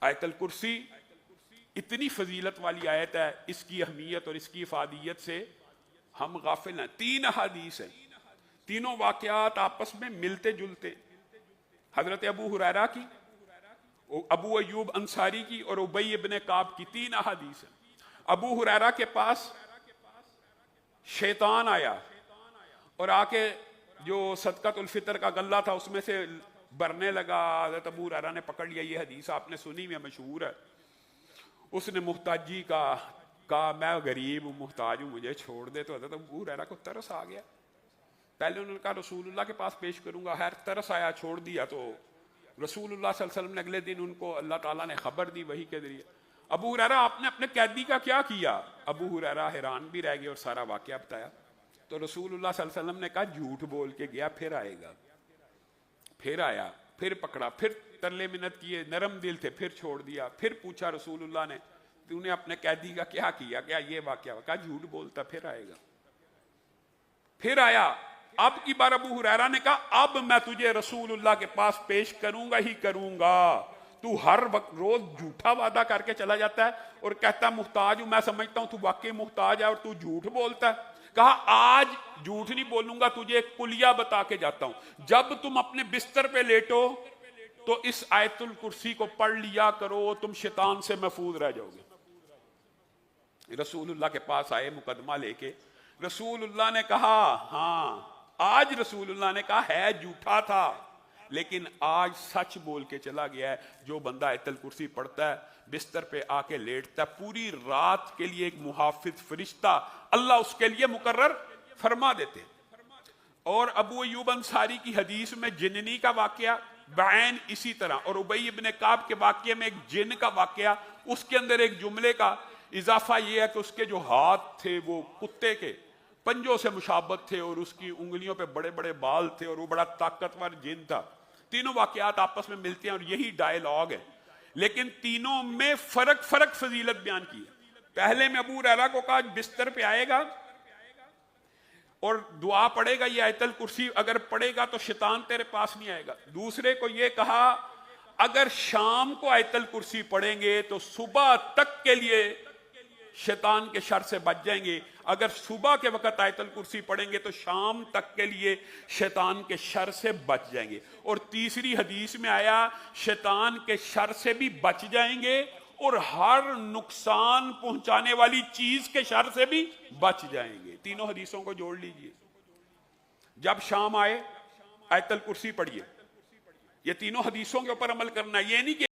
आयतल कुर्सी इतनी फजीलत वाली आयत है, इसकी अहमियत और इसकी इफादियत से हम गाफिल हैं। 3 अहादीस हैं, तीनों वाकयात आपस में मिलते जुलते। हजरत अबू हुरैरा की, अबू अयूब अंसारी की और उबई इब्ने काब की 3 अहादीस हैं। अबू हुरैरा के पास शैतान आया और आके जो सदकातुल फितर का गल्ला था उसमें से भरने लगा। हजरत अबू हुरैरा ने पकड़ लिया, ये हदीस आपने सुनी में मशहूर है। उसने मुहताजी का कहा, मैं गरीब हूँ, मुहताज हूँ, मुझे छोड़ दे। तो हजरत अबू हुरैरा को तरस आ गया। पहले उन्होंने कहा रसूलुल्लाह के पास पेश करूंगा, खैर तरस आया, छोड़ दिया। तो रसूलुल्लाह सल्लल्लाहु अलैहि वसल्लम ने अगले दिन उनको अल्लाह ताला ने खबर दी वही के जरिए, अबू हुरैरा आपने अपने कैदी का क्या किया? अबू हुरैरा हैरान भी रह गए और सारा वाकया बताया। तो रसूलुल्लाह सल्लल्लाहु अलैहि वसल्लम ने कहा झूठ बोल के गया, फिर आएगा। फिर आया, फिर पकड़ा, फिर तरले मिन्नत किए, नरम दिल थे, फिर छोड़ दिया। फिर पूछा रसूलुल्लाह ने, तूने अपने कैदी का क्या किया, क्या ये वाकया? कहा झूठ बोलता, फिर आएगा। फिर आया। अब की बार अबू हुरैरा ने कहा अब मैं तुझे रसूलुल्लाह के पास पेश करूंगा ही करूंगा। तू हर वक्त रोज झूठा वादा करके चला जाता है और कहता मुहताज हूं। मैं समझता हूं तू वाकई मुहताज है और तू झूठ बोलता है। कहा आज झूठ नहीं बोलूंगा, तुझे एक कुलिया बता के जाता हूं। जब तुम अपने बिस्तर पे लेटो तो इस आयतुल कुर्सी को पढ़ लिया करो, तुम शैतान से महफूज रह जाओगे। रसूलुल्लाह के पास आए मुकदमा लेके। रसूलुल्लाह ने कहा हाँ, आज रसूलुल्लाह ने कहा है झूठा था लेकिन आज सच बोल के चला गया है। जो बंदा आयतुल कुर्सी पढ़ता है, बिस्तर पे आके लेटता है, पूरी रात के लिए एक मुहाफिज फरिश्ता अल्लाह उसके लिए मुकर्रर फरमा देते। और अबू अयूब अंसारी की हदीस में जिन्नी का वाकया बैन इसी तरह, और उबई इब्ने काब के वाकये में एक जिन का वाकया, उसके अंदर एक जुमले का इजाफा यह है कि उसके जो हाथ थे वो कुत्ते के पंजों से मुशाबत थे और उसकी उंगलियों पे बड़े बड़े बाल थे और वो बड़ा ताकतवर जिन था। तीनों वाकयात आपस में मिलते हैं और यही डायलॉग है, लेकिन तीनों में फर्क फजीलत बयान की है। पहले में अबू हुरैरा को कहा बिस्तर पे आएगा और दुआ पढ़ेगा, ये आयतुल कुर्सी अगर पढ़ेगा तो शैतान तेरे पास नहीं आएगा। दूसरे को ये कहा अगर शाम को आयतुल कुर्सी पढ़ेंगे तो सुबह तक के लिए शैतान के शर से बच जाएंगे, अगर सुबह के वक्त आयतुल कुर्सी पढ़ेंगे तो शाम तक के लिए शैतान के शर से बच जाएंगे। और तीसरी हदीस में आया शैतान के शर से भी बच जाएंगे और हर नुकसान पहुंचाने वाली चीज के शर से भी बच जाएंगे। तीनों हदीसों को जोड़ लीजिए। जब शाम आए आयतुल कुर्सी पढ़िए। ये तीनों हदीसों के ऊपर अमल करना, ये नहीं कि